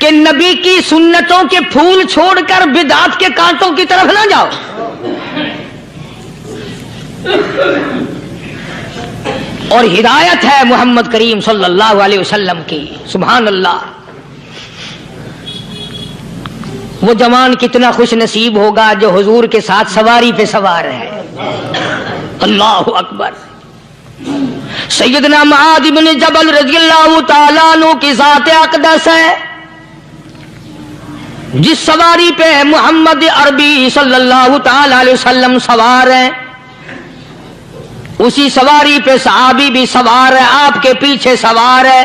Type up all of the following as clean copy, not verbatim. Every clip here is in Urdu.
کہ نبی کی سنتوں کے پھول چھوڑ کر بدعت کے کانٹوں کی طرف نہ جاؤ. اور ہدایت ہے محمد کریم صلی اللہ علیہ وسلم کی. سبحان اللہ. وہ جوان کتنا خوش نصیب ہوگا جو حضور کے ساتھ سواری پہ سوار ہے. اللہ اکبر. سیدنا معاذ بن جبل رضی اللہ تعالیٰ عنہ کی ذات اقدس ہے، جس سواری پہ محمد عربی صلی اللہ تعالی علیہ وسلم سوار ہیں، اسی سواری پہ صحابی بھی سوار ہے، آپ کے پیچھے سوار ہے.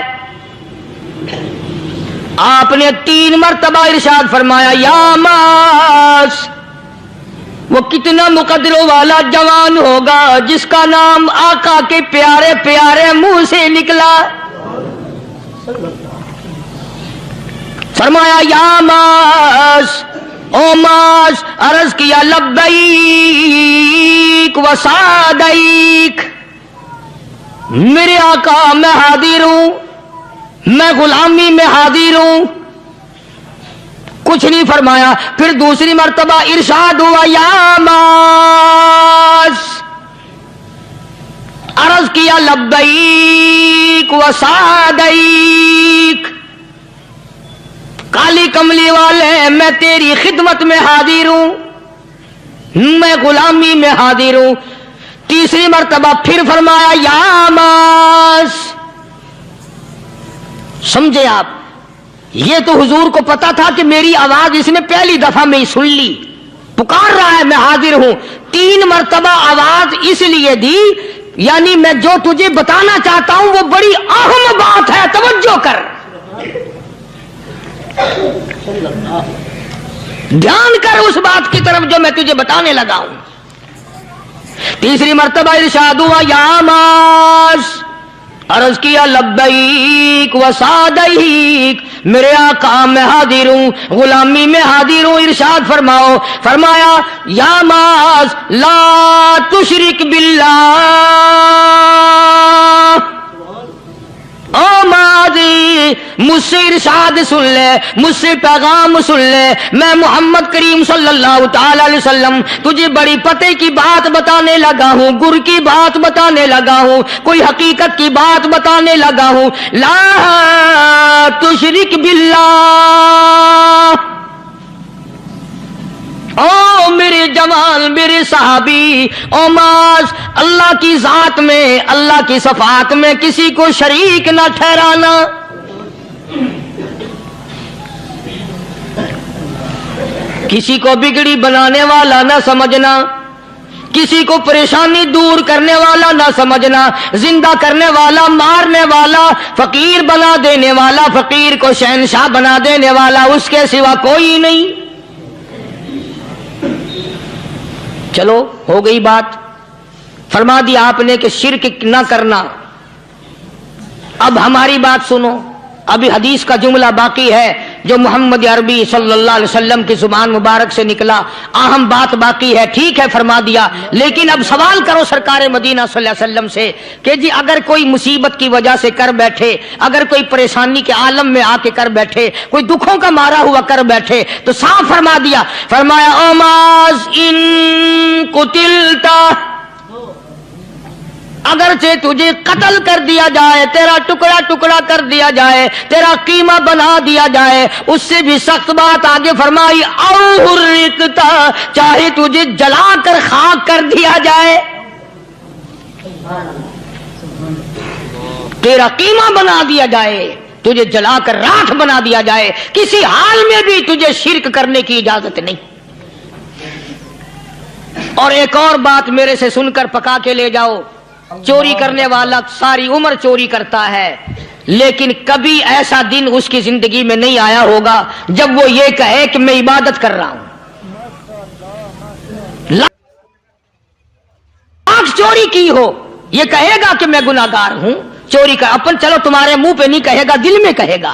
آپ نے 3 مرتبہ ارشاد فرمایا یا معاذ. وہ کتنا مقدروں والا جوان ہوگا جس کا نام آقا کے پیارے پیارے منہ سے نکلا. فرمایا یا معاذ، او معاذ. عرض کیا لبیک و سعدیک. میرے آقا میں حاضر ہوں، میں غلامی میں حاضر ہوں. کچھ نہیں فرمایا. پھر دوسری مرتبہ ارشاد ہوا یا معاذ. عرض کیا لبیک و سعدیک. کالی کملی والے میں تیری خدمت میں حاضر ہوں، میں غلامی میں حاضر ہوں. تیسری مرتبہ پھر فرمایا یا معاذ. سمجھے آپ؟ یہ تو حضور کو پتا تھا کہ میری آواز اس نے پہلی دفعہ میں ہی سن لی، پکار رہا ہے میں حاضر ہوں. 3 مرتبہ آواز اس لیے دی، یعنی میں جو تجھے بتانا چاہتا ہوں وہ بڑی اہم بات ہے، توجہ کر، دھیان کر اس بات کی طرف جو میں تجھے بتانے لگا ہوں. تیسری مرتبہ ارشاد ہوا یا معاذ. عرض کیا لبیک و سعدیک. میرے آقا میں حاضر ہوں، غلامی میں حاضر ہوں. ارشاد فرماؤ. فرمایا یا معاذ لا تشرک باللہ. او ماضی مجھ سے ارشاد سن لے، مجھ سے پیغام سن لے. میں محمد کریم صلی اللہ تعالی علیہ وسلم تجھے بڑی پتے کی بات بتانے لگا ہوں، گر کی بات بتانے لگا ہوں، کوئی حقیقت کی بات بتانے لگا ہوں. لا تشرک باللہ. او میرے جوان، میرے صحابی، او معاذ، اللہ کی ذات میں، اللہ کی صفات میں کسی کو شریک نہ ٹھہرانا. کسی کو بگڑی بنانے والا نہ سمجھنا، کسی کو پریشانی دور کرنے والا نہ سمجھنا، زندہ کرنے والا، مارنے والا، فقیر بنا دینے والا، فقیر کو شہنشاہ بنا دینے والا، اس کے سوا کوئی نہیں. چلو ہو گئی بات. فرما دیا آپ نے کہ شرک نہ کرنا. اب ہماری بات سنو. ابھی حدیث کا جملہ باقی ہے جو محمد عربی صلی اللہ علیہ وسلم کی زبان مبارک سے نکلا. اہم بات باقی ہے. ٹھیک ہے فرما دیا، لیکن اب سوال کرو سرکار مدینہ صلی اللہ علیہ وسلم سے کہ جی اگر کوئی مصیبت کی وجہ سے کر بیٹھے، اگر کوئی پریشانی کے عالم میں آ کے کر بیٹھے، کوئی دکھوں کا مارا ہوا کر بیٹھے، تو صاف فرما دیا. فرمایا او معاذ ان قتلتا، اگرچہ تجھے قتل کر دیا جائے، تیرا ٹکڑا ٹکڑا کر دیا جائے، تیرا قیمہ بنا دیا جائے، اس سے بھی سخت بات آگے فرمائی او حرقتا، چاہے تجھے جلا کر خاک کر دیا جائے، تیرا قیمہ بنا دیا جائے، تجھے جلا کر راکھ بنا دیا جائے، کسی حال میں بھی تجھے شرک کرنے کی اجازت نہیں. اور ایک اور بات میرے سے سن کر پکا کے لے جاؤ. چوری کرنے والا ساری عمر چوری کرتا ہے، لیکن کبھی ایسا دن اس کی زندگی میں نہیں آیا ہوگا جب وہ یہ کہے کہ میں عبادت کر رہا ہوں. لاکھ چوری کی ہو، یہ کہے گا کہ میں گناہگار ہوں، چوری کر. اپن چلو تمہارے منہ پہ نہیں کہے گا، دل میں کہے گا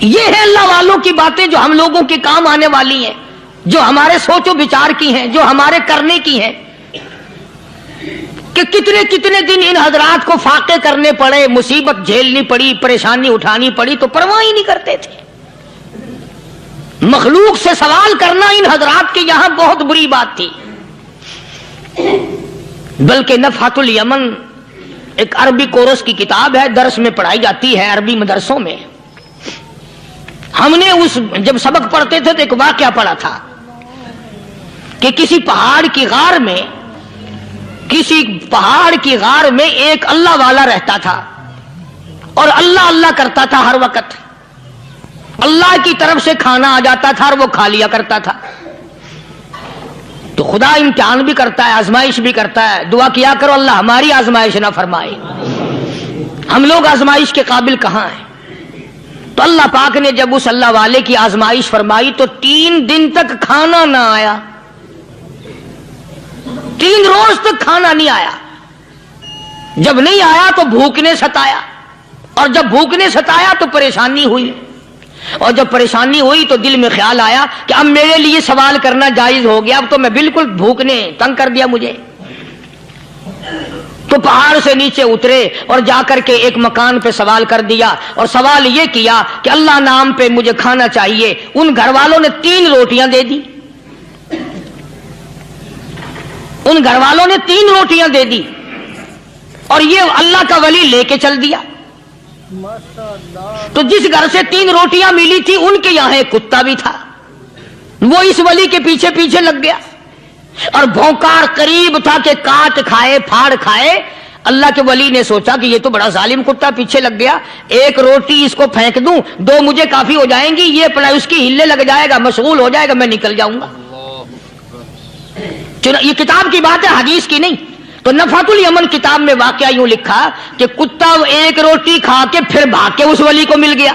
یہ ہے اللہ والوں کی باتیں جو ہم لوگوں کے کام آنے والی ہیں، جو ہمارے سوچ و بچار کی ہیں، جو ہمارے کرنے کی ہیں، کہ کتنے کتنے دن ان حضرات کو فاقے کرنے پڑے، مصیبت جھیلنی پڑی، پریشانی اٹھانی پڑی، تو پرواہ ہی نہیں کرتے تھے۔ مخلوق سے سوال کرنا ان حضرات کے یہاں بہت بری بات تھی۔ بلکہ نفحۃ الیمن ایک عربی کورس کی کتاب ہے، درس میں پڑھائی جاتی ہے عربی مدرسوں میں۔ ہم نے جب سبق پڑھتے تھے تو ایک واقعہ پڑھا تھا کہ کسی پہاڑ کی غار میں ایک اللہ والا رہتا تھا اور اللہ اللہ کرتا تھا ہر وقت۔ اللہ کی طرف سے کھانا آ جاتا تھا اور وہ کھا لیا کرتا تھا۔ تو خدا امتحان بھی کرتا ہے، آزمائش بھی کرتا ہے۔ دعا کیا کرو اللہ ہماری آزمائش نہ فرمائے۔ ہم لوگ آزمائش کے قابل کہاں ہیں؟ تو اللہ پاک نے جب اس اللہ والے کی آزمائش فرمائی تو 3 دن تک کھانا نہ آیا، 3 روز تک کھانا نہیں آیا۔ جب نہیں آیا تو بھوک نے ستایا، اور جب بھوک نے ستایا تو پریشانی ہوئی، اور جب پریشانی ہوئی تو دل میں خیال آیا کہ اب میرے لیے سوال کرنا جائز ہو گیا، اب تو میں بالکل بھوک نے تنگ کر دیا مجھے۔ تو پہاڑ سے نیچے اترے اور جا کر کے ایک مکان پہ سوال کر دیا، اور سوال یہ کیا کہ اللہ نام پہ مجھے کھانا چاہیے۔ ان گھر والوں نے 3 روٹیاں دے دی، ان گھر والوں نے 3 روٹیاں دے دی، اور یہ اللہ کا ولی لے کے چل دیا۔ تو جس گھر سے 3 روٹیاں ملی تھی ان کے یہاں ایک کتا بھی تھا، وہ اس ولی کے پیچھے پیچھے لگ گیا اور بھونکار قریب تھا کہ کاٹ کھائے پھاڑ کھائے۔ اللہ کے ولی نے سوچا کہ یہ تو بڑا ظالم کتا پیچھے لگ گیا، 1 روٹی اس کو پھینک دوں، 2 مجھے کافی ہو جائیں گی، یہ پڑا اس کی ہلے لگ جائے گا، مشغول ہو جائے گا، میں نکل جاؤں گا۔ یہ کتاب کی بات ہے، حدیث کی نہیں۔ تو نفحۃ الیمن کتاب میں واقعہ یوں لکھا کہ کتا 1 روٹی کھا کے پھر بھاگ کے اس ولی کو مل گیا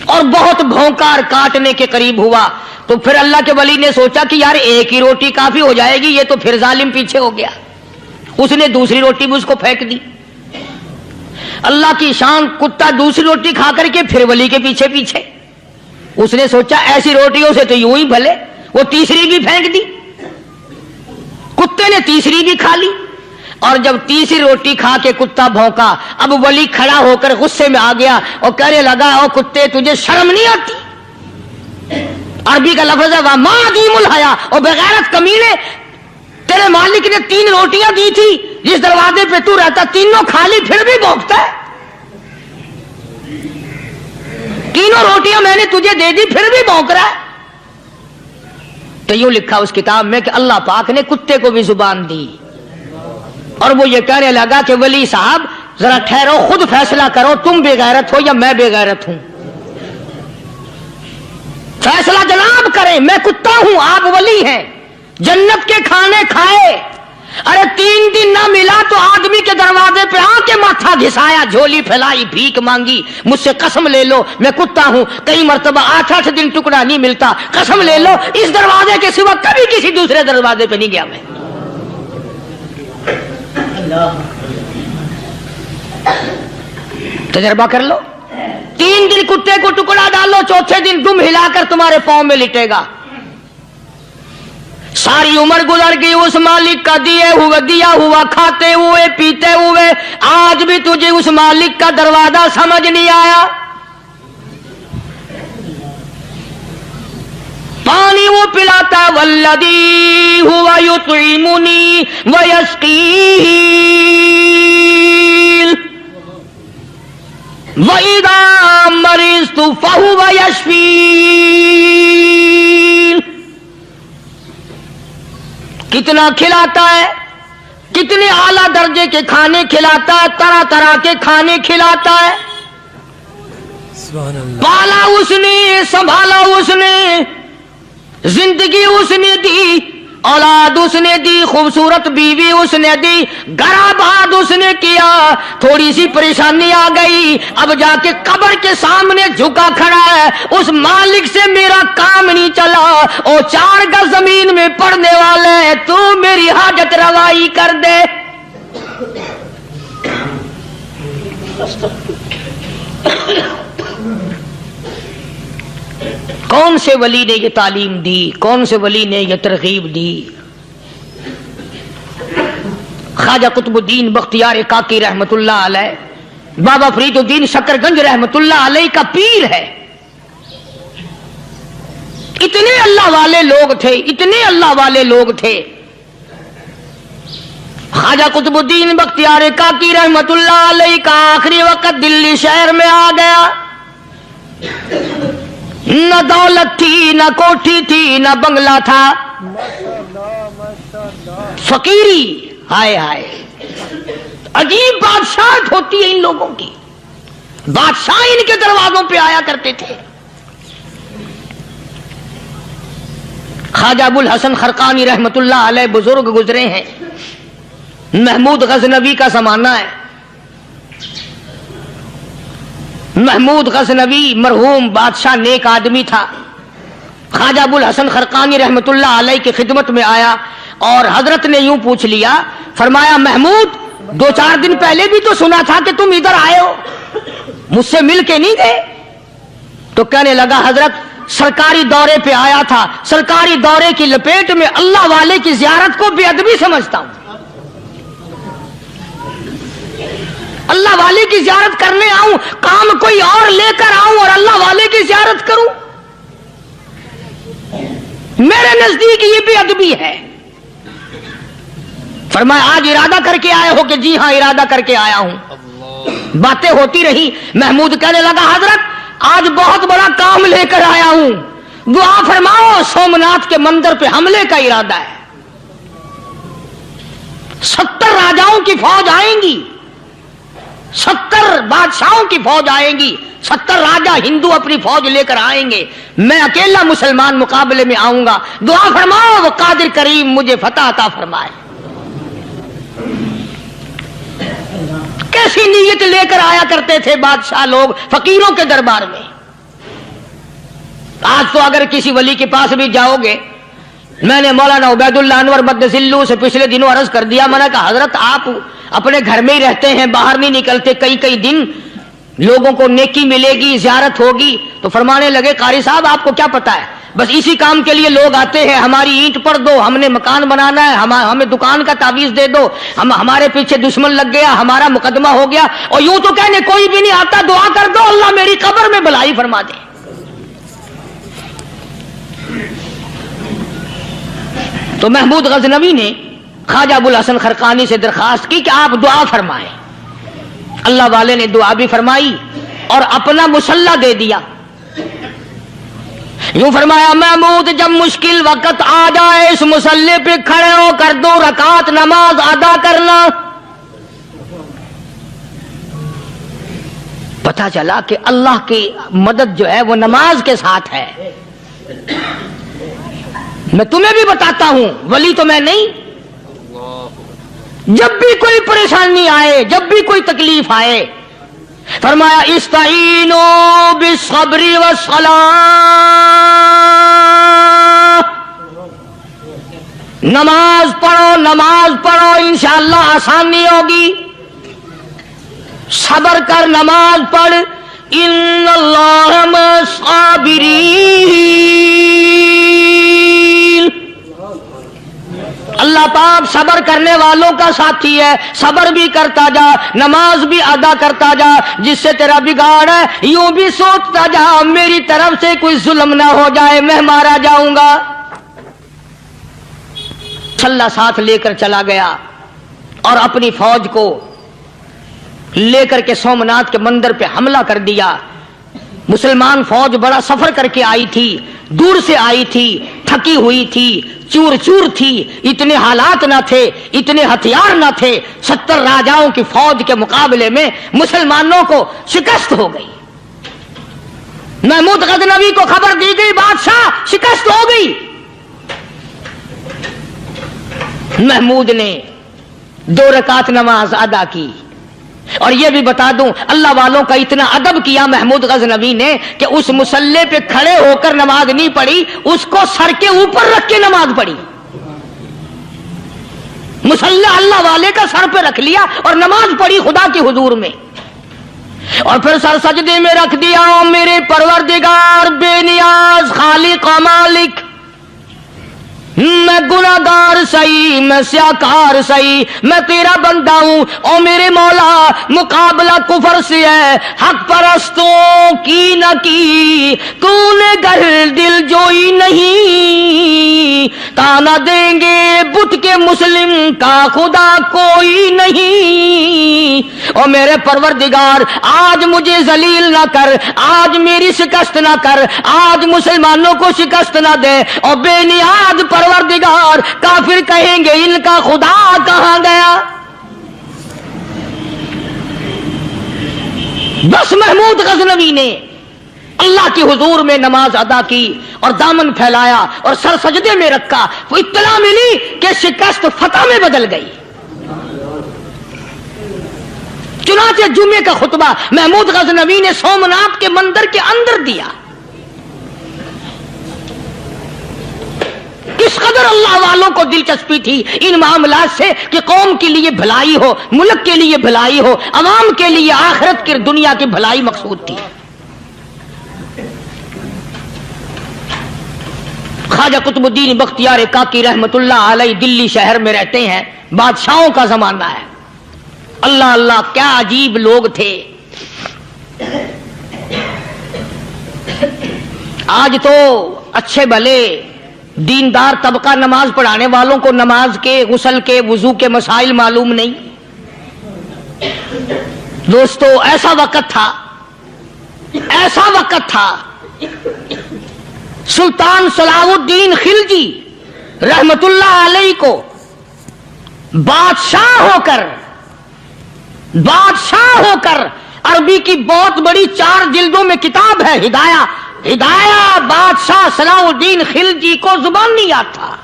اور بہت بھونکار کاٹنے کے قریب ہوا۔ تو پھر اللہ کے ولی نے سوچا کہ یار 1 ہی روٹی کافی ہو جائے گی، یہ تو پھر ظالم پیچھے ہو گیا۔ اس نے دوسری روٹی بھی اس کو پھینک دی۔ اللہ کی شان، کتا دوسری روٹی کھا کر کے پھر ولی کے پیچھے پیچھے۔ اس نے سوچا ایسی روٹیوں سے تو یوں ہی بھلے، وہ تیسری بھی پھینک دی۔ کتے نے تیسری بھی کھا لی، اور جب تیسری روٹی کھا کے کتا بھونکا، اب ولی کھڑا ہو کر غصے میں آ گیا اور کہنے لگا او کتے تجھے شرم نہیں آتی؟ عربی کا لفظ ہے وَمَا عَدِيمُ الْحَيَا، اور بغیرت کمینے، تیرے مالک نے 3 روٹیاں دی تھی، جس دروازے پہ تو رہتا تینوں کھا لی، پھر بھی بھونکتا ہے۔ 3 روٹیاں میں نے تجھے دے دی، پھر بھی بھونک رہا ہے۔ تو یوں لکھا اس کتاب میں کہ اللہ پاک نے کتے کو بھی زبان دی، اور وہ یہ کہنے لگا کہ ولی صاحب ذرا ٹھہرو، خود فیصلہ کرو، تم بے غیرت ہو یا میں بے غیرت ہوں؟ فیصلہ جناب کریں، میں کتا ہوں، آپ ولی ہیں، جنت کے کھانے کھائے، ارے 3 دن نہ ملا تو آدمی کے دروازے پہ آ کے ماتھا گھسایا، جھولی پھیلائی، بھیک مانگی، مجھ سے قسم لے لو میں کتا ہوں، کئی مرتبہ 8 دن ٹکڑا نہیں ملتا، قسم لے لو اس دروازے کے سوا کبھی کسی دوسرے دروازے پہ نہیں گیا میں۔ تجربہ کر لو، 3 دن کتے کو ٹکڑا ڈالو، 4تھے دن دم ہلا کر تمہارے پاؤں میں لٹے گا۔ ساری عمر گزر گئی اس مالک کا دیا ہوا کھاتے ہوئے پیتے ہوئے، آج بھی تجھے اس مالک کا دروازہ سمجھ نہیں آیا۔ پانی وہ پلاتا والذی ہوا یطعمنی ویسقین وَإِذَا مَرِضْتُ فَهُوَ يَشْفِينِ۔ کتنا کھلاتا ہے، کتنے اعلیٰ درجے کے کھانے کھلاتا ہے، طرح طرح کے کھانے کھلاتا ہے۔ پالا اس نے، سنبھالا اس نے، زندگی اس نے دی، اولاد اس نے دی، خوبصورت بیوی اس نے دی، گھر آباد اس نے کیا۔ تھوڑی سی پریشانی آ گئی، اب جا کے قبر کے سامنے جھکا کھڑا ہے، اس مالک سے میرا کام نہیں چلا، او 4 گز زمین میں پڑنے والے، تو میری حاجت روائی کر دے۔ کون سے ولی نے یہ تعلیم دی، کون سے ولی نے یہ ترغیب دی؟ خواجہ قطب الدین بختیار کاکی رحمت اللہ علیہ، بابا فرید الدین شکر گنج رحمت اللہ علیہ کا پیر ہے۔ اتنے اللہ والے لوگ تھے، اتنے اللہ والے لوگ تھے۔ خواجہ قطب الدین بختیار کاکی رحمت اللہ علیہ کا آخری وقت دلی شہر میں آ گیا۔ نہ دولت تھی، نہ کوٹھی تھی، نہ بنگلہ تھا، فقیری۔ ہائے ہائے، عجیب بادشاہت ہوتی ہے ان لوگوں کی، بادشاہ ان کے دروازوں پہ آیا کرتے تھے۔ خواجہ ابو الحسن خرقانی رحمت اللہ علیہ بزرگ گزرے ہیں، محمود غزنوی کا زمانہ ہے۔ محمود غزنوی مرحوم بادشاہ نیک آدمی تھا۔ خواجہ ابو الحسن خرقانی رحمت اللہ علیہ کی خدمت میں آیا اور حضرت نے یوں پوچھ لیا، فرمایا محمود 2-4 دن پہلے بھی تو سنا تھا کہ تم ادھر آئے ہو، مجھ سے مل کے نہیں گئے؟ تو کہنے لگا حضرت سرکاری دورے پہ آیا تھا، سرکاری دورے کی لپیٹ میں اللہ والے کی زیارت کو بے ادبی سمجھتا ہوں، اللہ والے کی زیارت کرنے آؤں، کام کوئی اور لے کر آؤں اور اللہ والے کی زیارت کروں؟ میرے نزدیک یہ بے ادبی ہے۔ فرمایا آج ارادہ کر کے آئے ہو؟ کہ جی ہاں ارادہ کر کے آیا ہوں۔ باتیں ہوتی رہی، محمود کہنے لگا حضرت آج بہت بڑا کام لے کر آیا ہوں، دعا فرماؤ، سومناتھ کے مندر پہ حملے کا ارادہ ہے، 70 راجاؤں کی فوج آئیں گی، 70 بادشاہوں کی فوج آئیں گی، 70 راجا ہندو اپنی فوج لے کر آئیں گے، میں اکیلا مسلمان مقابلے میں آؤں گا، دعا فرماؤ وہ قادر کریم مجھے فتح عطا فرمائے۔ کیسی نیت لے کر آیا کرتے تھے بادشاہ لوگ فقیروں کے دربار میں۔ آج تو اگر کسی ولی کے پاس بھی جاؤ گے، میں نے مولانا عبید اللہ انور مدذلو سے پچھلے دنوں عرض کر دیا، میں نے کہا حضرت آپ اپنے گھر میں ہی رہتے ہیں، باہر نہیں نکلتے، کئی دن لوگوں کو نیکی ملے گی، زیارت ہوگی، تو فرمانے لگے قاری صاحب آپ کو کیا پتا ہے، بس اسی کام کے لیے لوگ آتے ہیں، ہماری اینٹ پر دو، ہم نے مکان بنانا ہے، ہمیں دکان کا تعویذ دے دو، ہمارے پیچھے دشمن لگ گیا، ہمارا مقدمہ ہو گیا، اور یوں تو کہنے کوئی بھی نہیں آتا، دعا کر دو اللہ میری قبر میں بھلائی فرما دے۔ تو محمود غزنوی نے خواجہ ابو الحسن خرقانی سے درخواست کی کہ آپ دعا فرمائیں۔ اللہ والے نے دعا بھی فرمائی اور اپنا مسلح دے دیا۔ یوں فرمایا محمود جب مشکل وقت آ جائے اس مسلح پہ کھڑے ہو کر 2 رکعت نماز ادا کرنا۔ پتہ چلا کہ اللہ کی مدد جو ہے وہ نماز کے ساتھ ہے۔ میں تمہیں بھی بتاتا ہوں، ولی تو میں نہیں، جب بھی کوئی پریشانی آئے، جب بھی کوئی تکلیف آئے، فرمایا استعینوا بالصبر والصلاۃ، نماز پڑھو انشاءاللہ آسانی ہوگی، صبر کر، نماز پڑھ، ان اللہ مع الصابرین، اللہ پاک صبر کرنے والوں کا ساتھی ہے، صبر بھی کرتا جا، نماز بھی ادا کرتا جا، جس سے تیرا بگاڑ ہے یوں بھی سوچتا جا میری طرف سے کوئی ظلم نہ ہو جائے، میں مارا جاؤں گا۔ مسلح ساتھ لے کر چلا گیا اور اپنی فوج کو لے کر کے سومناتھ کے مندر پہ حملہ کر دیا۔ مسلمان فوج بڑا سفر کر کے آئی تھی، دور سے آئی تھی، تھکی ہوئی تھی، چور چور تھی، اتنے حالات نہ تھے، اتنے ہتھیار نہ تھے، 70 راجاؤں کی فوج کے مقابلے میں مسلمانوں کو شکست ہو گئی۔ محمود غزنوی کو خبر دی گئی بادشاہ شکست ہو گئی۔ محمود نے 2 رکعت نماز ادا کی، اور یہ بھی بتا دوں اللہ والوں کا اتنا ادب کیا محمود غزنوی نے کہ اس مسلح پہ کھڑے ہو کر نماز نہیں پڑھی، اس کو سر کے اوپر رکھ کے نماز پڑھی۔ مسلح اللہ والے کا سر پہ رکھ لیا اور نماز پڑھی خدا کے حضور میں۔ اور پھر سر سجدے میں رکھ دیا، میرے پروردگار بے نیاز خالق و مالک، میں گناہگار سہی، میں سیاکار سہی، میں تیرا بندہ ہوں، او میرے مولا مقابلہ کفر سے ہے، حق پرستوں کی نہ کی تو نے گر دل جوئی نہیں، تانا دیں گے بت کے مسلم کا خدا کوئی نہیں، او میرے پروردگار آج مجھے ذلیل نہ کر، آج میری شکست نہ کر، آج مسلمانوں کو شکست نہ دے، اور بے نیاز پروردگار کافر کہیں گے ان کا خدا کہاں گیا؟ بس محمود غزنوی نے اللہ کے حضور میں نماز ادا کی اور دامن پھیلایا اور سر سجدے میں رکھا، وہ اطلاع ملی کہ شکست فتح میں بدل گئی۔ چنانچہ جمعے کا خطبہ محمود غزنوی نے سومناتھ کے مندر کے اندر دیا۔ کس قدر اللہ والوں کو دلچسپی تھی ان معاملات سے کہ قوم کے لیے بھلائی ہو، ملک کے لیے بھلائی ہو، عوام کے لیے آخرت کی دنیا کی بھلائی مقصود تھی۔ خواجہ قطب الدین بختیار کاکی رحمت اللہ علیہ دلی شہر میں رہتے ہیں، بادشاہوں کا زمانہ ہے۔ اللہ اللہ کیا عجیب لوگ تھے۔ آج تو اچھے بھلے دیندار طبقہ نماز پڑھانے والوں کو نماز کے، غسل کے، وضو کے مسائل معلوم نہیں۔ دوستو ایسا وقت تھا سلطان صلاح الدین خلجی رحمت اللہ علیہ کو بادشاہ ہو کر عربی کی بہت بڑی 4 جلدوں میں کتاب ہے ہدایہ بادشاہ صلاح الدین خلجی کو زبان نہیں یاد تھا،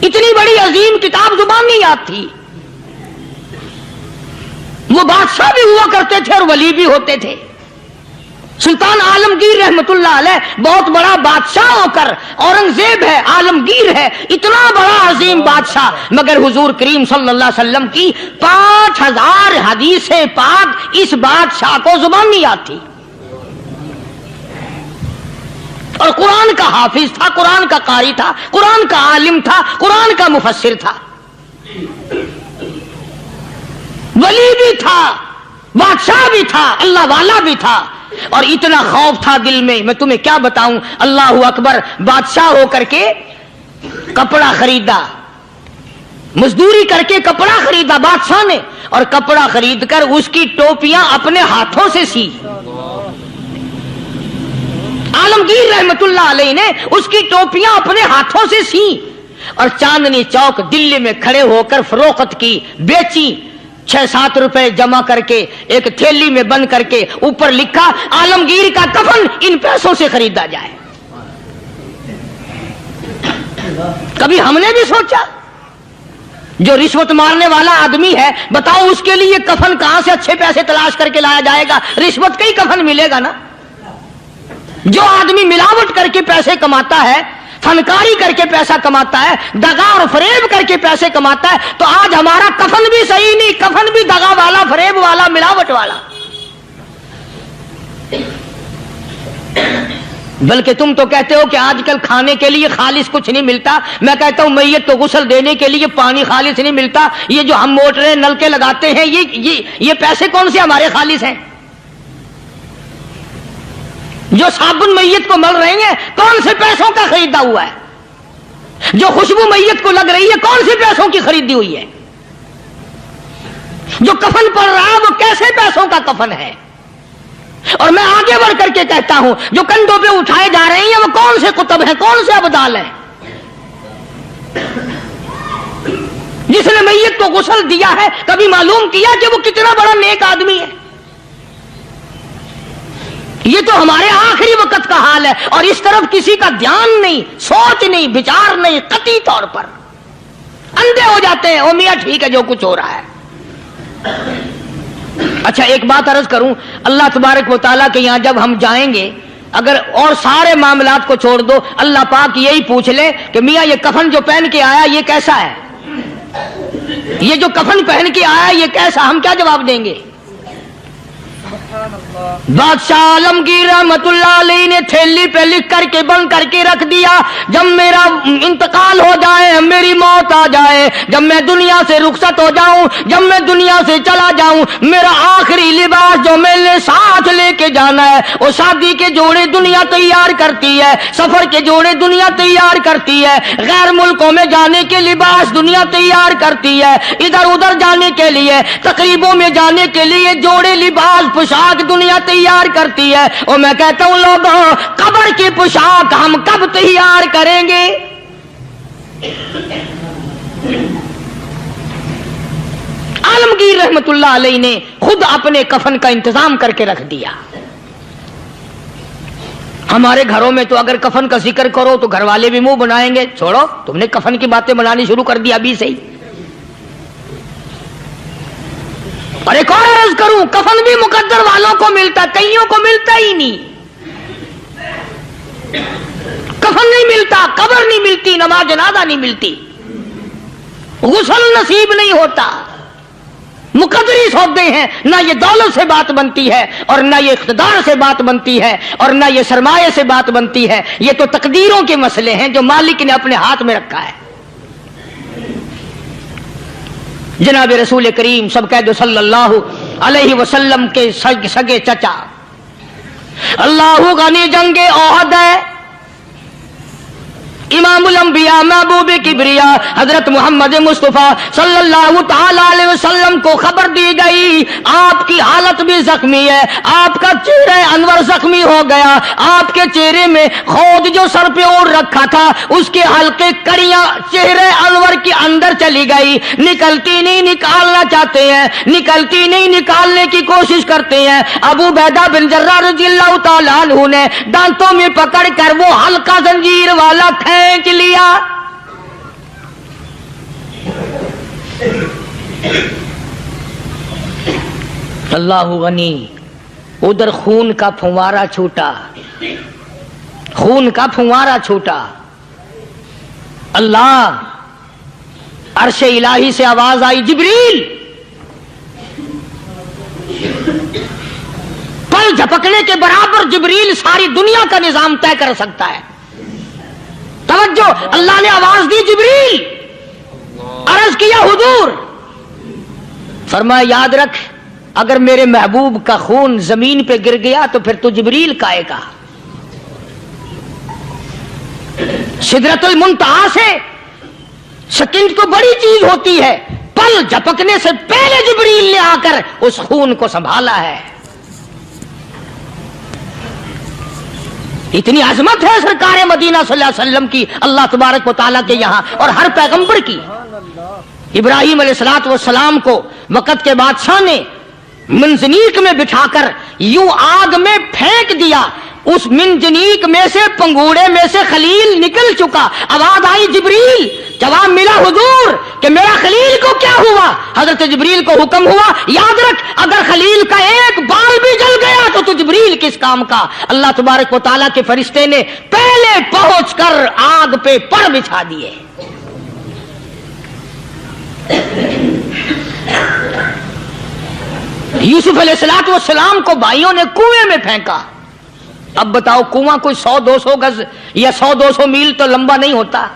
اتنی بڑی عظیم کتاب زبان نہیں یاد تھی۔ وہ بادشاہ بھی ہوا کرتے تھے اور ولی بھی ہوتے تھے۔ سلطان عالمگیر رحمت اللہ علیہ بہت بڑا بادشاہ ہو کر، اورنگزیب ہے، عالمگیر ہے، اتنا بڑا عظیم بادشاہ، مگر حضور کریم صلی اللہ علیہ وسلم کی 5000 حدیث پاک اس بادشاہ کو زبان نہیں یاد تھی، اور قرآن کا حافظ تھا، قرآن کا قاری تھا، قرآن کا عالم تھا، قرآن کا مفسر تھا، ولی بھی تھا، بادشاہ بھی تھا، اللہ والا بھی تھا، اور اتنا خوف تھا دل میں تمہیں کیا بتاؤں۔ اللہ اکبر، بادشاہ ہو کر کے کپڑا خریدا، مزدوری کر کے کپڑا خریدا بادشاہ نے، اور کپڑا خرید کر اس کی ٹوپیاں اپنے ہاتھوں سے سی۔ عالمگیر رحمت اللہ علیہ نے اس کی ٹوپیاں اپنے ہاتھوں سے سی اور چاندنی چوک دلی میں کھڑے ہو کر فروخت کی، بیچی، 6-7 روپے جمع کر کے ایک تھیلی میں بند کر کے اوپر لکھا عالمگیر کا کفن ان پیسوں سے خریدا جائے۔ کبھی ہم نے بھی سوچا جو رشوت مارنے والا آدمی ہے، بتاؤ اس کے لیے کفن کہاں سے اچھے پیسے تلاش کر کے لایا جائے گا؟ رشوت کا ہی کفن ملے گا نا۔ جو آدمی ملاوٹ کر کے پیسے کماتا ہے، فنکاری کر کے پیسہ کماتا ہے، دغا اور فریب کر کے پیسے کماتا ہے، تو آج ہمارا کفن بھی صحیح نہیں، کفن بھی دغا والا، فریب والا، ملاوٹ والا۔ بلکہ تم تو کہتے ہو کہ آج کل کھانے کے لیے خالص کچھ نہیں ملتا، میں کہتا ہوں میت کو غسل دینے کے لیے پانی خالص نہیں ملتا۔ یہ جو ہم موٹریں نل کے لگاتے ہیں، یہ پیسے کون سے ہمارے خالص ہیں؟ جو صابن میت کو مل رہی ہیں کون سے پیسوں کا خریدا ہوا ہے؟ جو خوشبو میت کو لگ رہی ہے کون سے پیسوں کی خریدی ہوئی ہے؟ جو کفن پڑ رہا ہے وہ کیسے پیسوں کا کفن ہے؟ اور میں آگے بڑھ کر کے کہتا ہوں جو کندھوں پہ اٹھائے جا رہے ہیں وہ کون سے کتب ہیں، کون سے ابدال ہیں؟ جس نے میت کو غسل دیا ہے کبھی معلوم کیا کہ وہ کتنا بڑا نیک آدمی ہے؟ یہ تو ہمارے آخری وقت کا حال ہے، اور اس طرف کسی کا دھیان نہیں، سوچ نہیں، بچار نہیں، قطعی طور پر اندھے ہو جاتے ہیں۔ او میاں ٹھیک ہے جو کچھ ہو رہا ہے۔ اچھا ایک بات عرض کروں، اللہ تبارک و تعالیٰ کے یہاں جب ہم جائیں گے، اگر اور سارے معاملات کو چھوڑ دو، اللہ پاک یہی پوچھ لے کہ میاں یہ کفن جو پہن کے آیا یہ کیسا ہے؟ یہ جو کفن پہن کے آیا یہ کیسا، ہم کیا جواب دیں گے؟ بادشاہ عالمگیر رحمت اللہ علیہ نے تھیلی پہ لکھ کر کے بند کر کے رکھ دیا، جب میرا انتقال ہو جائے، میری موت آ جائے، جب میں دنیا سے رخصت ہو جاؤں، جب میں دنیا سے چلا جاؤں، میرا آخری لباس جو میں نے ساتھ لے کے جانا ہے، وہ شادی کے جوڑے دنیا تیار کرتی ہے، سفر کے جوڑے دنیا تیار کرتی ہے، غیر ملکوں میں جانے کے لباس دنیا تیار کرتی ہے، ادھر ادھر جانے کے لیے، تقریبوں میں جانے کے لیے جوڑے لباس پوشاک دنیا تیار کرتی ہے۔ اور میں کہتا ہوں لوگوں، قبر کی پوشاک ہم کب تیار کریں گے؟ عالمگیر رحمت اللہ علیہ نے خود اپنے کفن کا انتظام کر کے رکھ دیا۔ ہمارے گھروں میں تو اگر کفن کا ذکر کرو تو گھر والے بھی منہ بنائیں گے، چھوڑو تم نے کفن کی باتیں بنانی شروع کر دی ابھی سے ہی۔ اور ایک اور عرض کروں، کفن بھی مقدر والوں کو ملتا، کئیوں کو ملتا ہی نہیں۔ کفن نہیں ملتا، قبر نہیں ملتی، نماز جنازہ نہیں ملتی، غسل نصیب نہیں ہوتا۔ مقدری سودے ہیں، نہ یہ دولت سے بات بنتی ہے، اور نہ یہ اقتدار سے بات بنتی ہے، اور نہ یہ سرمایہ سے بات بنتی ہے۔ یہ تو تقدیروں کے مسئلے ہیں جو مالک نے اپنے ہاتھ میں رکھا ہے۔ جناب رسول کریم سب کہہ دو صلی اللہ علیہ وسلم کے سگے چچا، اللہ غنی جنگ احد ہے، امام الانبیاء محبوب کبریا حضرت محمد مصطفیٰ صلی اللہ تعالی علیہ وسلم کو خبر دی گئی، آپ کی حالت بھی زخمی ہے، آپ کا چہرہ انور زخمی ہو گیا، آپ کے چہرے میں خود جو سر پہ اوڑھ رکھا تھا اس کے حلقے کڑیاں چہرے انور کے اندر چلی گئی، نکلتی نہیں، نکالنا چاہتے ہیں، نکلتی نہیں، نکالنے کی کوشش کرتے ہیں۔ ابو عبیدہ بن جراح رضی اللہ تعالیٰ عنہ نے دانتوں میں پکڑ کر وہ حلقہ زنجیر والا کھینچ لیا۔ اللہ غنی، ادھر خون کا پھوارا چھوٹا، خون کا پھوارا چھوٹا۔ اللہ، عرش الہی سے آواز آئی، جبریل، پل جھپکنے کے برابر جبریل ساری دنیا کا نظام طے کر سکتا ہے۔ توجہ، اللہ نے آواز دی، جبریل، عرض کیا حضور، فرمایا یاد رکھ اگر میرے محبوب کا خون زمین پہ گر گیا تو پھر تو جبریل کا آئے گا۔ سدرۃ المنتہا سے سکنڈ تو بڑی چیز ہوتی ہے، پل جھپکنے سے پہلے جبریل نے آ کر اس خون کو سنبھالا ہے۔ اتنی عظمت ہے سرکار مدینہ صلی اللہ علیہ وسلم کی اللہ تبارک و تعالیٰ کے یہاں اور ہر پیغمبر کی۔ ابراہیم علیہ السلام کو وقت کے بادشاہ نے منجنیق میں بٹھا کر یوں آگ میں پھینک دیا، اس منجنیق میں سے، پنگوڑے میں سے خلیل نکل چکا۔ آواز آئی جبریل، جواب ملا حضور کہ میرا خلیل کو کیا ہوا؟ حضرت جبریل کو حکم ہوا، یاد رکھ اگر خلیل کا ایک بال بھی جل گیا تو جبریل کس کام کا؟ اللہ تبارک و تعالیٰ کے فرشتے نے پہلے پہنچ کر آگ پہ پر بچھا دیے۔ یوسف علیہ السلام کو بھائیوں نے کنویں میں پھینکا۔ اب بتاؤ کنواں کوئی 100-200 گز یا 100-200 میل تو لمبا نہیں ہوتا۔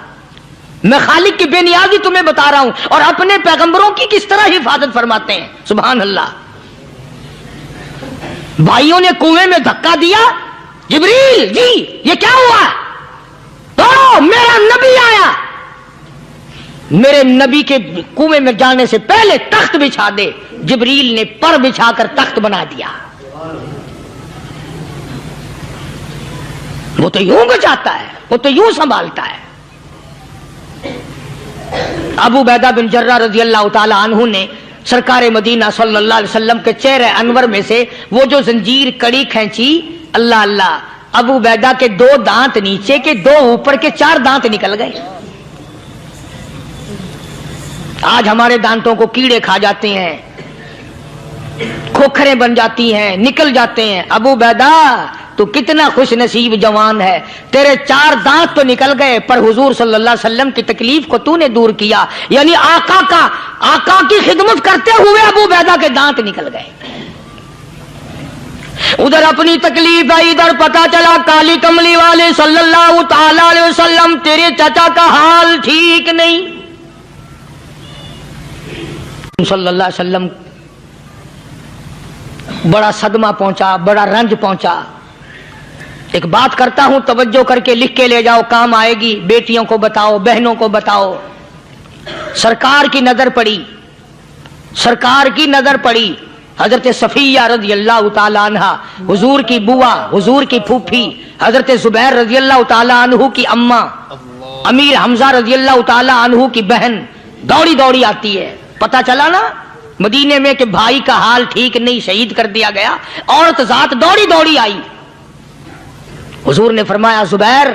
میں خالق کی بے نیازی تمہیں بتا رہا ہوں، اور اپنے پیغمبروں کی کس طرح حفاظت فرماتے ہیں، سبحان اللہ۔ بھائیوں نے کنویں میں دھکا دیا، جبریل جی یہ کیا ہوا؟ تو میرا نبی آیا، میرے نبی کے کنویں میں جانے سے پہلے تخت بچھا دے۔ جبریل نے پر بچھا کر تخت بنا دیا۔ وہ تو یوں بچاتا ہے، وہ تو یوں سنبھالتا ہے۔ ابو عبیدہ بن جراح رضی اللہ تعالی عنہ نے سرکار مدینہ صلی اللہ علیہ وسلم کے چہرے انور میں سے وہ جو زنجیر کڑی کھینچی، اللہ اللہ، ابو عبیدہ کے 2 دانت نیچے کے، 2 اوپر کے، 4 دانت نکل گئے۔ آج ہمارے دانتوں کو کیڑے کھا جاتے ہیں، کھوکھریں بن جاتی ہیں، نکل جاتے ہیں۔ ابو عبیدہ تو کتنا خوش نصیب جوان ہے، تیرے 4 دانت تو نکل گئے پر حضور صلی اللہ علیہ وسلم کی تکلیف کو تو نے دور کیا، یعنی آقا کی خدمت کرتے ہوئے ابو عبیدہ کے دانت نکل گئے۔ ادھر اپنی تکلیف ہے، ادھر پتا چلا کالی کملی والے صلی اللہ تعالی علیہ وسلم تیرے چچا کا حال ٹھیک نہیں۔ صلی اللہ علیہ وسلم بڑا صدمہ پہنچا، بڑا رنج پہنچا۔ ایک بات کرتا ہوں، توجہ کر کے لکھ کے لے جاؤ، کام آئے گی، بیٹیوں کو بتاؤ، بہنوں کو بتاؤ۔ سرکار کی نظر پڑی، سرکار کی نظر پڑی حضرت صفیہ رضی اللہ تعالی عنہ، حضور کی بوا، حضور کی پھوپھی، حضرت زبیر رضی اللہ تعالی عنہ کی اماں، امیر حمزہ رضی اللہ تعالی عنہ کی بہن دوڑی دوڑی آتی ہے۔ پتا چلا نا مدینے میں کہ بھائی کا حال ٹھیک نہیں، شہید کر دیا گیا، عورت ذات دوڑی دوڑی آئی۔ حضور نے فرمایا زبیر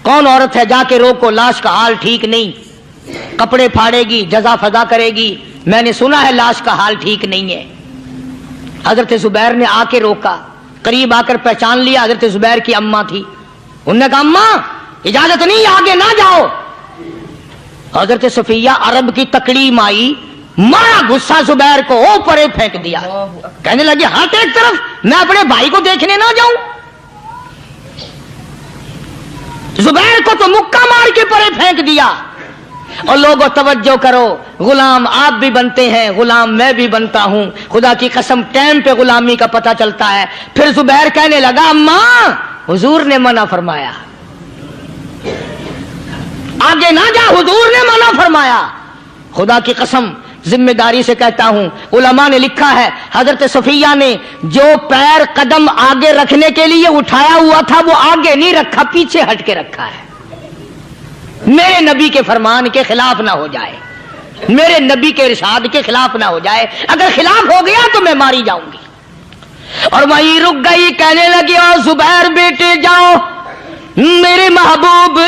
کون عورت ہے، جا کے روکو، لاش کا حال ٹھیک نہیں، کپڑے پھاڑے گی، جزا فضا کرے گی، میں نے سنا ہے لاش کا حال ٹھیک نہیں ہے۔ حضرت زبیر نے آ کے روکا، قریب آ کر پہچان لیا حضرت زبیر کی اماں تھی۔ انہوں نے کہا اماں اجازت نہیں، آگے نہ جاؤ۔ حضرت صفیہ عرب کی تکڑی مائی، مارا غصہ زبیر کو، او پرے پھینک دیا، کہنے لگی ہٹ ایک طرف، میں اپنے بھائی کو دیکھنے نہ جاؤں۔ زبیر کو تو مکہ مار کے پرے پھینک دیا۔ اور لوگوں توجہ کرو، غلام آپ بھی بنتے ہیں، غلام میں بھی بنتا ہوں، خدا کی قسم ٹائم پہ غلامی کا پتہ چلتا ہے۔ پھر زبیر کہنے لگا اماں حضور نے منع فرمایا، آگے نہ جا، حضور نے منع فرمایا۔ خدا کی قسم ذمہ داری سے کہتا ہوں، علماء نے لکھا ہے حضرت صفیہ نے جو پیر قدم آگے رکھنے کے لیے اٹھایا ہوا تھا وہ آگے نہیں رکھا، پیچھے ہٹ کے رکھا ہے، میرے نبی کے فرمان کے خلاف نہ ہو جائے، میرے نبی کے ارشاد کے خلاف نہ ہو جائے، اگر خلاف ہو گیا تو میں ماری جاؤں گی۔ اور وہیں رک گئی، کہنے لگی او زبیر بیٹے جاؤ، میرے محبوب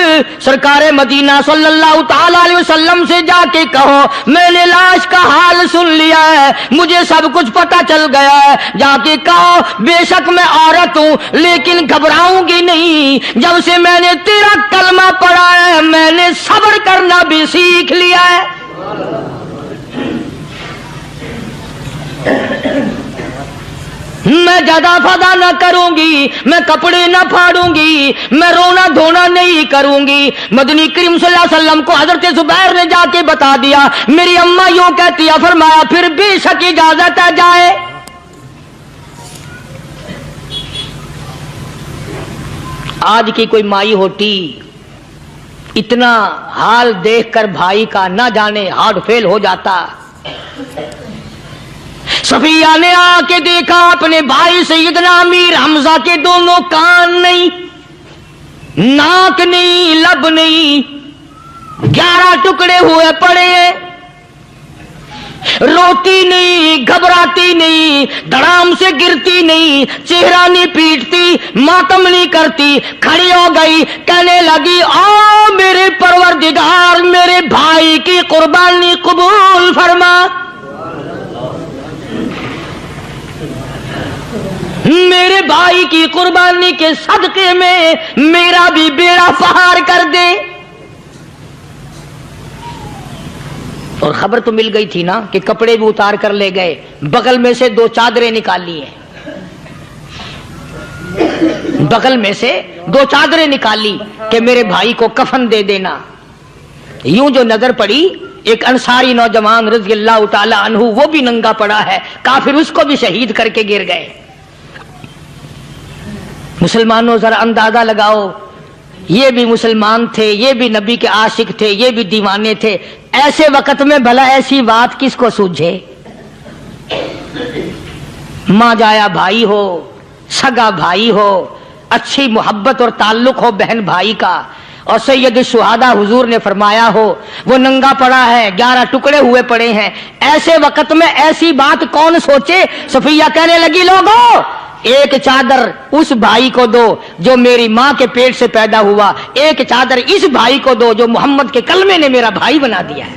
سرکار مدینہ صلی اللہ تعالی علیہ وسلم سے جا کے کہو میں نے لاش کا حال سن لیا ہے، مجھے سب کچھ پتا چل گیا ہے، جا کے کہو بے شک میں عورت ہوں لیکن گھبراؤں گی نہیں، جب سے میں نے تیرا کلمہ پڑھا ہے میں نے صبر کرنا بھی سیکھ لیا ہے۔ میں جدا فدا نہ کروں گی، میں کپڑے نہ پھاڑوں گی، میں رونا دھونا نہیں کروں گی۔ مدنی کریم صلی اللہ علیہ وسلم کو حضرت زبیر نے جا کے بتا دیا، میری اماں یوں کہتی ہے، فرمایا پھر بے شک اجازت ہے جائے۔ آج کی کوئی مائی ہوتی اتنا حال دیکھ کر بھائی کا نہ جانے ہارٹ فیل ہو جاتا۔ صفیہ نے آ کے دیکھا اپنے بھائی سیدنا امیر حمزہ کے دونوں کان نہیں، ناک نہیں، لب نہیں، 11 ٹکڑے ہوئے پڑے ہیں، روتی نہیں، گھبراتی نہیں، دھڑام سے گرتی نہیں، چہرہ نہیں پیٹتی، ماتم نہیں کرتی، کھڑی ہو گئی، کہنے لگی او میرے پروردگار میرے بھائی کی قربانی قبول فرما، میرے بھائی کی قربانی کے صدقے میں میرا بھی بیڑا پار کر دے۔ اور خبر تو مل گئی تھی نا کہ کپڑے بھی اتار کر لے گئے، بغل میں سے 2 چادریں نکال لی ہیں، بغل میں سے 2 چادریں نکالی کہ میرے بھائی کو کفن دے دینا۔ یوں جو نظر پڑی ایک انصاری نوجوان رضی اللہ تعالی عنہ، وہ بھی ننگا پڑا ہے، کافر اس کو بھی شہید کر کے گر گئے۔ مسلمانوں ذرا اندازہ لگاؤ، یہ بھی مسلمان تھے، یہ بھی نبی کے عاشق تھے، یہ بھی دیوانے تھے، ایسے وقت میں بھلا ایسی بات کس کو سوجھے؟ ماں جایا بھائی ہو، سگا بھائی ہو، اچھی محبت اور تعلق ہو بہن بھائی کا، اور سید الشہداء حضور نے فرمایا ہو وہ ننگا پڑا ہے، 11 ٹکڑے ہوئے پڑے ہیں، ایسے وقت میں ایسی بات کون سوچے؟ صفیہ کہنے لگی لوگو ایک چادر اس بھائی کو دو جو میری ماں کے پیٹ سے پیدا ہوا، ایک چادر اس بھائی کو دو جو محمد کے کلمے نے میرا بھائی بنا دیا ہے۔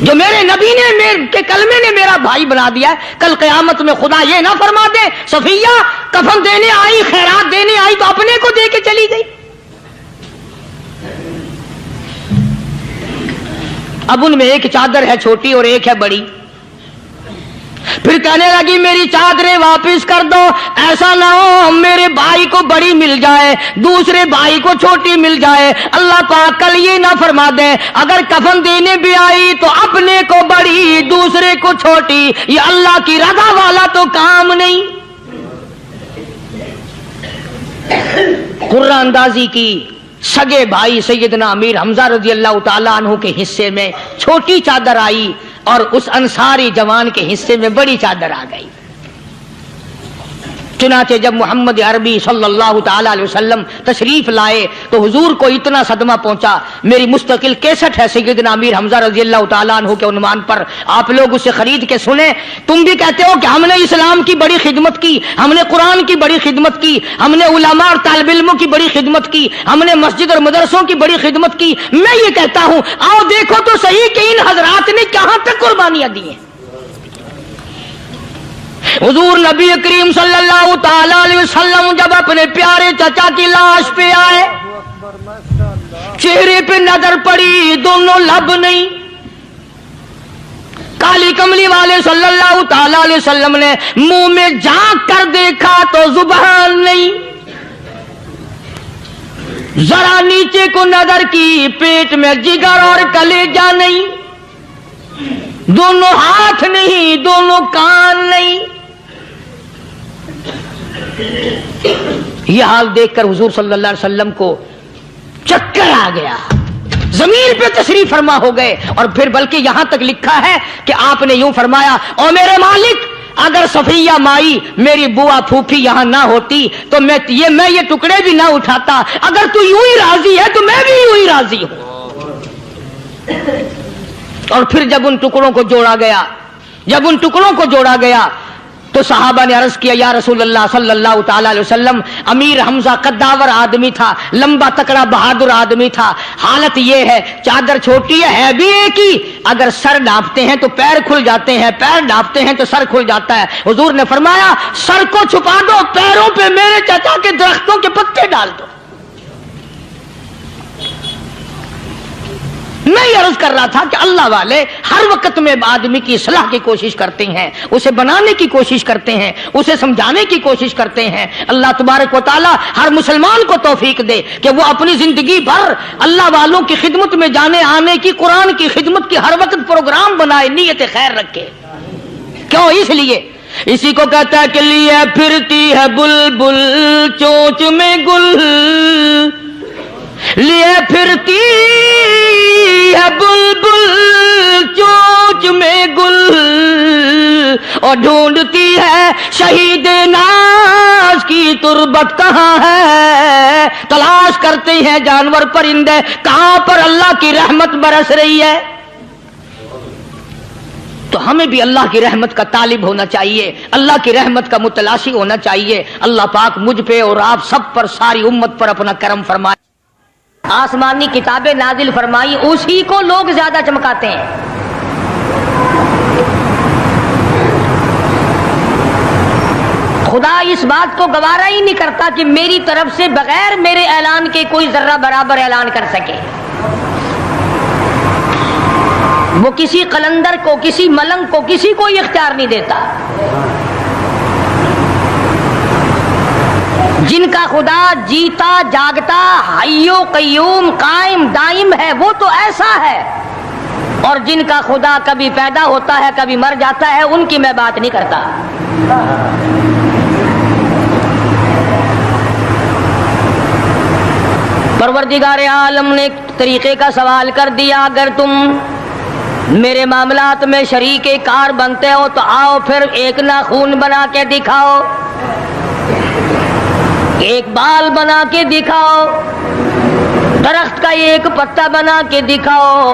جو میرے نبی نے کے کلمے نے میرا بھائی بنا دیا ہے، کل قیامت میں خدا یہ نہ فرما دے صفیہ کفن دینے آئی، خیرات دینے آئی تو اپنے کو دے کے چلی گئی۔ اب ان میں ایک چادر ہے چھوٹی اور ایک ہے بڑی، پھر کہنے لگی میری چادریں واپس کر دو، ایسا نہ ہو میرے بھائی کو بڑی مل جائے دوسرے بھائی کو چھوٹی مل جائے، اللہ پاک کل یہ نہ فرما دے اگر کفن دینے بھی آئی تو اپنے کو بڑی دوسرے کو چھوٹی، یہ اللہ کی رضا والا تو کام نہیں۔ قرہ اندازی کی، سگے بھائی سیدنا امیر حمزہ رضی اللہ تعالیٰ عنہ کے حصے میں چھوٹی چادر آئی اور اس انصاری جوان کے حصے میں بڑی چادر آ گئی۔ چنانچہ جب محمد عربی صلی اللہ تعالی علیہ وسلم تشریف لائے تو حضور کو اتنا صدمہ پہنچا، میری مستقل کیسٹ ہے سیدنا امیر حمزہ رضی اللہ تعالیٰ عنہ کے عنوان پر، آپ لوگ اسے خرید کے سنیں۔ تم بھی کہتے ہو کہ ہم نے اسلام کی بڑی خدمت کی، ہم نے قرآن کی بڑی خدمت کی، ہم نے علماء اور طالب علموں کی بڑی خدمت کی، ہم نے مسجد اور مدرسوں کی بڑی خدمت کی۔ میں یہ کہتا ہوں آؤ دیکھو تو صحیح کہ ان حضرات نے کہاں تک قربانیاں دی ہیں۔ حضور نبی کریم صلی اللہ تعالی علیہ وسلم جب اپنے پیارے چچا کی لاش پہ آئے، چہرے پہ نظر پڑی دونوں لب نہیں، کالی کملی والے صلی اللہ تعالی علیہ وسلم نے منہ میں جھانک کر دیکھا تو زبان نہیں، ذرا نیچے کو نظر کی پیٹ میں جگر اور کلیجہ نہیں، دونوں ہاتھ نہیں دونوں کان نہیں۔ یہ حال دیکھ کر حضور صلی اللہ علیہ وسلم کو چکر آ گیا، زمین پہ تشریف فرما ہو گئے، اور پھر بلکہ یہاں تک لکھا ہے کہ آپ نے یوں فرمایا او میرے مالک اگر صفیہ مائی میری بوا پھوپھی یہاں نہ ہوتی تو میں یہ ٹکڑے بھی نہ اٹھاتا، اگر تو یوں ہی راضی ہے تو میں بھی یوں ہی راضی ہوں۔ اور پھر جب ان ٹکڑوں کو جوڑا گیا تو صحابہ نے عرض کیا یا رسول اللہ صلی اللہ تعالی علیہ وسلم، امیر حمزہ قداور آدمی تھا، لمبا تکڑا بہادر آدمی تھا، حالت یہ ہے چادر چھوٹی ہے بھی ایک ہی، اگر سر ڈھانپتے ہیں تو پیر کھل جاتے ہیں، پیر ڈھانپتے ہیں تو سر کھل جاتا ہے۔ حضور نے فرمایا سر کو چھپا دو، پیروں پہ میرے چچا کے درختوں کے پتے ڈال دو۔ میں یہ عرض کر رہا تھا کہ اللہ والے ہر وقت میں آدمی کی اصلاح کی کوشش کرتے ہیں، اسے بنانے کی کوشش کرتے ہیں، اسے سمجھانے کی کوشش کرتے ہیں۔ اللہ تبارک و تعالی ہر مسلمان کو توفیق دے کہ وہ اپنی زندگی بھر اللہ والوں کی خدمت میں جانے آنے کی، قرآن کی خدمت کی ہر وقت پروگرام بنائے، نیت خیر رکھے۔ کیوں؟ اس لیے اسی کو کہتا ہے کہ لیے پھرتی ہے بلبل چونچ میں گل، لیے پھرتی ہے بلبل چونچ میں گل، اور ڈھونڈتی ہے شہید ناز کی تربت کہاں ہے، تلاش کرتے ہیں جانور پرندے کہاں پر اللہ کی رحمت برس رہی ہے۔ تو ہمیں بھی اللہ کی رحمت کا طالب ہونا چاہیے، اللہ کی رحمت کا متلاشی ہونا چاہیے۔ اللہ پاک مجھ پہ اور آپ سب پر، ساری امت پر اپنا کرم فرمائے۔ آسمانی کتابیں نازل فرمائی، اسی کو لوگ زیادہ چمکاتے ہیں۔ خدا اس بات کو گوارا ہی نہیں کرتا کہ میری طرف سے بغیر میرے اعلان کے کوئی ذرہ برابر اعلان کر سکے۔ وہ کسی قلندر کو، کسی ملنگ کو، کسی کو اختیار نہیں دیتا۔ جن کا خدا جیتا جاگتا حی و قیوم قائم دائم ہے وہ تو ایسا ہے، اور جن کا خدا کبھی پیدا ہوتا ہے کبھی مر جاتا ہے ان کی میں بات نہیں کرتا۔ پروردگار عالم نے ایک طریقے کا سوال کر دیا، اگر تم میرے معاملات میں شریک کار بنتے ہو تو آؤ پھر ایک ناخون بنا کے دکھاؤ، ایک بال بنا کے دکھاؤ، درخت کا ایک پتا بنا کے دکھاؤ،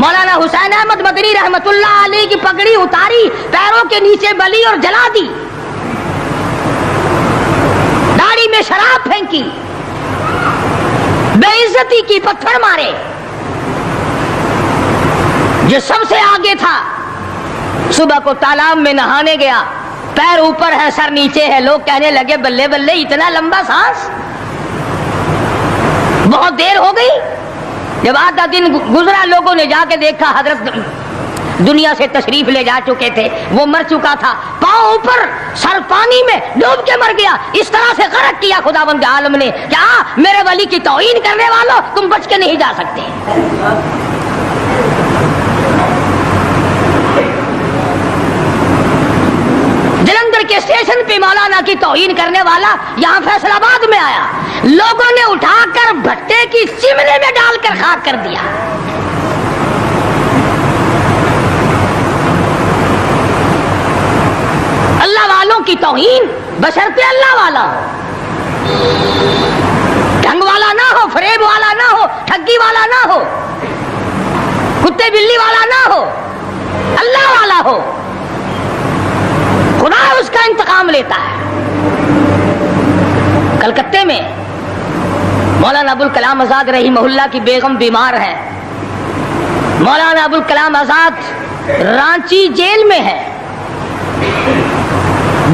مولانا حسین احمد مدنی رحمت اللہ علیہ کی پگڑی اتاری، پیروں کے نیچے بلی اور جلا دی، داڑھی میں شراب پھینکی، بے عزتی کی، پتھر مارے۔ جو سب سے آگے تھا صبح کو تالاب میں نہانے گیا، پیر اوپر ہے سر نیچے ہے، لوگ کہنے لگے بلے بلے اتنا لمبا سانس، بہت دیر ہو گئی۔ جب آدھا دن گزرا، لوگوں نے جا کے دیکھا حضرت دنیا سے تشریف لے جا چکے تھے، وہ مر چکا تھا، پاؤں اوپر سر پانی میں ڈوب کے مر گیا۔ اس طرح سے غرق کیا خداوند عالم نے، کیا میرے ولی کی توہین کرنے والوں تم بچ کے نہیں جا سکتے۔ جلندھر کے اسٹیشن پہ مولانا کی توہین کرنے والا یہاں فیصل آباد میں آیا، لوگوں نے اٹھا کر بھٹے کی چمنے میں ڈال کر خاک کر دیا۔ اللہ والوں کی توہین بشرطے اللہ والا ہو، ڈھنگ والا نہ ہو، فریب والا نہ ہو، ٹھگی والا نہ ہو، کتے بلی والا نہ ہو، اللہ والا ہو، خدا اس کا انتقام لیتا ہے۔ کلکتے میں مولانا ابوالکلام آزاد رحمہ اللہ کی بیگم بیمار ہے، مولانا ابوالکلام آزاد رانچی جیل میں ہے۔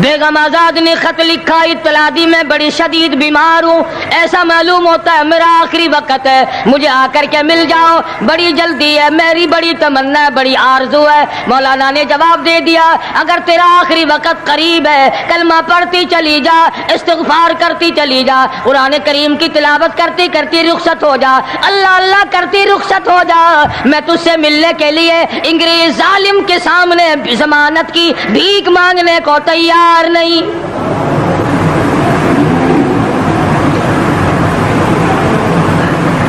بیگم آزاد نے خط لکھا، اطلاع دی میں بڑی شدید بیمار ہوں، ایسا معلوم ہوتا ہے میرا آخری وقت ہے، مجھے آ کر کے مل جاؤ، بڑی جلدی ہے، میری بڑی تمنا ہے، بڑی آرزو ہے۔ مولانا نے جواب دے دیا، اگر تیرا آخری وقت قریب ہے، کلمہ پڑھتی چلی جا، استغفار کرتی چلی جا، قرآن کریم کی تلاوت کرتی کرتی رخصت ہو جا، اللہ اللہ کرتی رخصت ہو جا، میں تجھ سے ملنے کے لیے انگریز ظالم کے سامنے ضمانت کی بھیک مانگنے کو تیار نہیں۔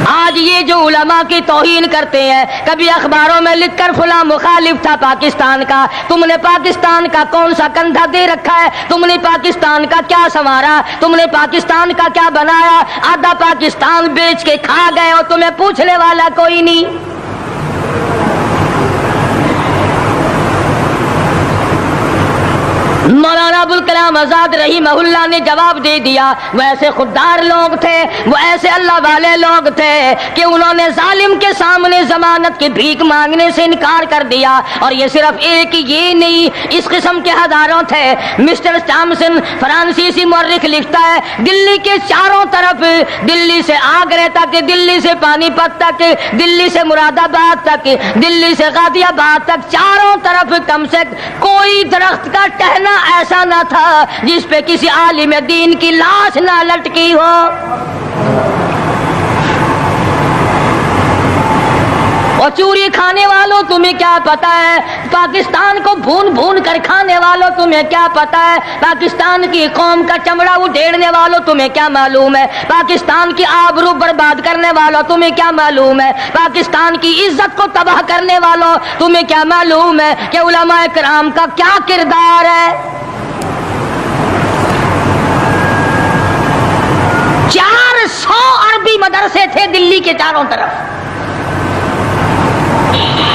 آج یہ جو علماء کی توہین کرتے ہیں، کبھی اخباروں میں لکھ کر فلاں مخالف تھا پاکستان کا، تم نے پاکستان کا کون سا کندھا دے رکھا ہے، تم نے پاکستان کا کیا سنوارا، تم نے پاکستان کا کیا بنایا، آدھا پاکستان بیچ کے کھا گئے ہو، تمہیں پوچھنے والا کوئی نہیں۔ مولانا ابوالکلام آزاد رحمہ اللہ نے جواب دے دیا، وہ ایسے خوددار لوگ تھے، وہ ایسے اللہ والے لوگ تھے کہ انہوں نے ظالم کے سامنے ضمانت کی بھیک مانگنے سے انکار کر دیا۔ اور یہ صرف ایک یہ نہیں، اس قسم کے ہزاروں تھے۔ مسٹر ٹامسن فرانسیسی مورخ لکھتا ہے، دلی کے چاروں طرف، دلی سے آگرہ تک، دلی سے پانی پت تک، دلی سے مراد آباد تک، دلی سے غازی آباد تک، چاروں طرف کم سے کوئی درخت کا ٹہنا ایسا نہ تھا جس پہ کسی عالم دین کی لاش نہ لٹکی ہو۔ اور چوری کھانے والوں تمہیں کیا پتا ہے، پاکستان کو بھون بھون کر کھانے والوں تمہیں کیا پتا ہے، پاکستان کی قوم کا چمڑا اڈھیڑنے والوں تمہیں کیا معلوم ہے، پاکستان کی آبرو برباد کرنے والوں تمہیں کیا معلوم ہے، پاکستان کی عزت کو تباہ کرنے والوں تمہیں کیا معلوم ہے کہ علماء کرام کا کیا کردار ہے۔ 400 عربی مدرسے تھے دلی کے چاروں طرف،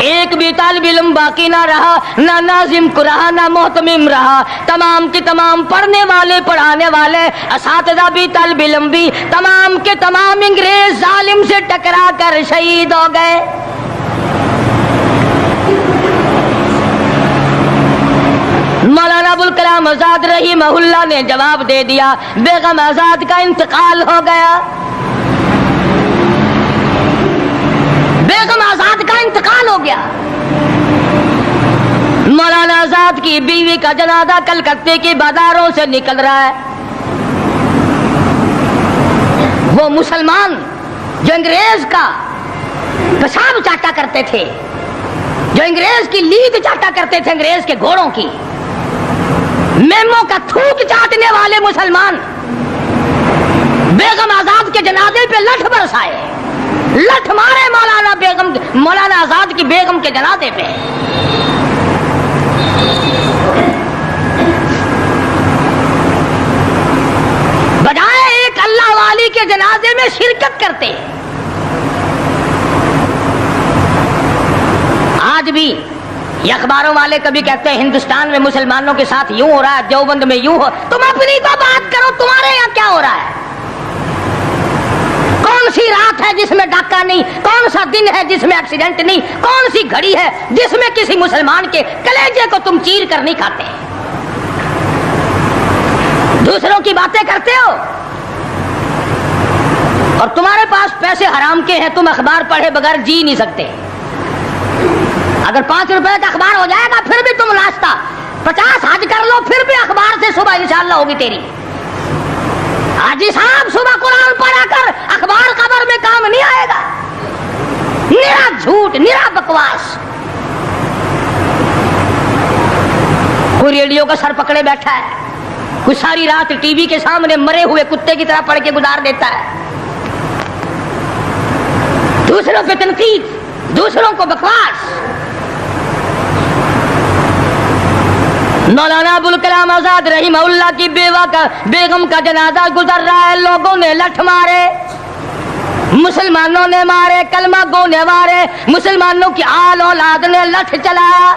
ایک بھی طالب علم باقی نہ رہا، نہ ناظم کو رہا، نہ محتمم رہا، تمام کے تمام پڑھنے والے، پڑھانے والے، اساتذہ بھی، طالب علم بھی، تمام کے تمام انگریز ظالم سے ٹکرا کر شہید ہو گئے۔ مولانا ابوالکلام آزاد رحمہ اللہ نے جواب دے دیا، بیگم آزاد کا انتقال ہو گیا، بیگم آزاد کا انتقال ہو گیا۔ مولانا آزاد کی بیوی کا جنازہ کلکتے کی بازاروں سے نکل رہا ہے۔ وہ مسلمان جو انگریز کا پیشاب چاٹا کرتے تھے، جو انگریز کی لید چاٹا کرتے تھے، انگریز کے گھوڑوں کی، میموں کا تھوک چاٹنے والے مسلمان بیگم آزاد کے جنازے پہ لٹھ برسائے، لٹھ مارے مولانا آزاد کی بیگم کے جنازے پہ۔ بجائے ایک اللہ والی کے جنازے میں شرکت کرتے، آج بھی یہ اخباروں والے کبھی کہتے ہیں ہندوستان میں مسلمانوں کے ساتھ یوں ہو رہا ہے، دیوبند میں یوں ہو. تم اپنی تو بات کرو، تمہارے یہاں کیا ہو رہا ہے؟ کون سی رات ہے جس میں ڈاکہ نہیں؟ کون سا دن ہے جس میں ایکسیڈنٹ نہیں؟ کون سی گھڑی ہے جس میں کسی مسلمان کے کلیجے کو تم چیر کر نہیں کھاتے؟ دوسروں کی باتیں کرتے ہو اور تمہارے پاس پیسے حرام کے ہیں، تم اخبار پڑھے بغیر جی نہیں سکتے. اگر 5 روپے کا اخبار ہو جائے گا پھر بھی تم ناشتہ 50 حج کر لو، پھر بھی اخبار سے صبح انشاءاللہ ہوگی تیری. حاجی صاحب صبح قرآن پڑھا کر اخبار خبر میں کام نہیں آئے گا. نرا جھوٹ، نرا بکواس. کوئی ریڈیو کا سر پکڑے بیٹھا ہے، کوئی ساری رات ٹی وی کے سامنے مرے ہوئے کتے کی طرح پڑھ کے گزار دیتا ہے. دوسروں پہ تنقید، دوسروں کو بکواس. مولانا ابوالکلام آزاد رحمہ اللہ کی بیگم کا جنازہ گزر رہا ہے، لوگوں نے لٹھ مارے، مسلمانوں نے مارے، کلمہ گو نے مارے، مسلمانوں کی آل اولاد نے لٹھ چلایا.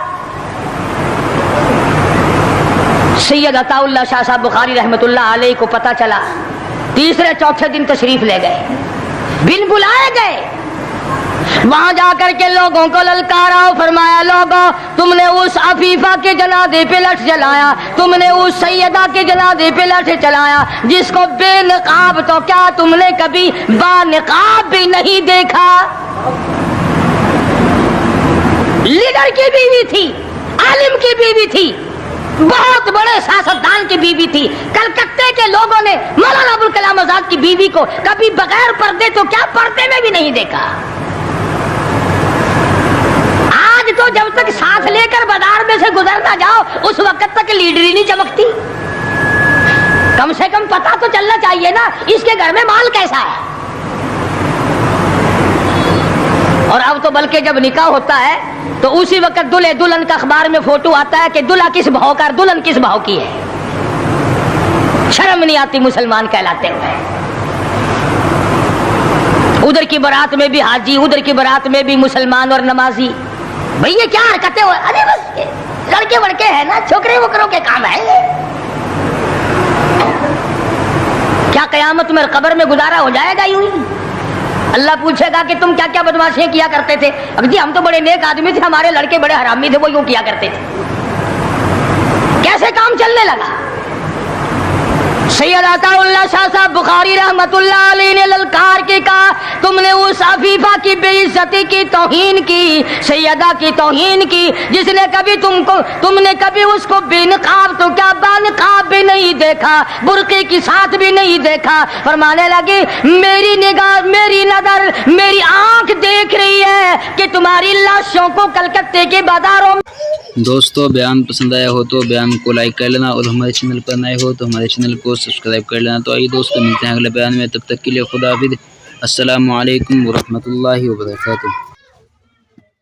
سید عطا اللہ شاہ صاحب بخاری رحمۃ اللہ علیہ کو پتہ چلا، تیسرے چوتھے دن تشریف لے گئے، بن بلائے گئے. وہاں جا کر کے لوگوں کو للکارا، فرمایا لوگوں تم نے اس عفیفہ کے جنازے پہ لٹھ چلایا، تم نے اس سیدہ کے جنازے پہ لٹھ چلایا جس کو بے نقاب تو کیا تم نے کبھی با نقاب بھی نہیں دیکھا. لیڈر کی بیوی تھی، عالم کی بیوی تھی، بہت بڑے سیاستدان کی بیوی تھی. کلکتے کے لوگوں نے مولانا ابوالکلام آزاد کی بیوی کو کبھی بغیر پردے تو کیا پردے میں بھی نہیں دیکھا. آج تو جب تک ساتھ لے کر بازار میں سے گزرنا جاؤ اس وقت تک لیڈری نہیں چمکتی. کم سے کم پتہ تو چلنا چاہیے نا اس کے گھر میں مال کیسا ہے. اور اب تو بلکہ جب نکاح ہوتا ہے تو اسی وقت دلہے دلہن کا اخبار میں فوٹو آتا ہے کہ دلہا کس بھاؤ کا دلہن کس بھاؤ کی ہے. شرم نہیں آتی مسلمان کہلاتے ہوئے. ادھر کی بارات میں بھی حاجی، ادھر کی بارات میں بھی مسلمان اور نمازی. بھئی یہ کیا حرکتیں ہو؟ ارے بس لڑکے وڑکے ہیں نا، چھوکرے وکروں کے کام ہے یہ. کیا قیامت میں قبر میں گزارا ہو جائے گا یوں ہی؟ اللہ پوچھے گا کہ تم کیا کیا بدماشیاں کیا کرتے تھے؟ اب جی ہم تو بڑے نیک آدمی تھے، ہمارے لڑکے بڑے حرامی تھے، وہ یوں کیا کرتے تھے. کیسے کام چلنے لگا؟ سید عطا اللہ شاہ صاحب بخاری رحمت اللہ علیہ نے للکار کے کہا تم نے اس عفیفہ کی بے عزتی کی، توہین کی، سیدہ کی توہین کی جس نے کبھی تم نے کبھی اس کو بے نقاب تو کیا با نقاب بھی نہیں دیکھا، برقعے کی ساتھ بھی نہیں دیکھا. فرمانے لگی میری نگاہ، میری نظر، میری آنکھ دیکھ رہی ہے کہ تمہاری لاشوں کو کلکتے کے بازاروں میں. دوستو بیان پسند آیا ہو تو بیان کو لائک کر لینا، اور ہمارے چینل پر نئے ہو تو ہمارے چینل کو سبسکرائب کر لینا. تو آئیے دوستو ملتے ہیں اگلے بیان میں، تب تک کے لیے خدا حافظ. السلام علیکم ورحمۃ اللہ وبرکاتہ.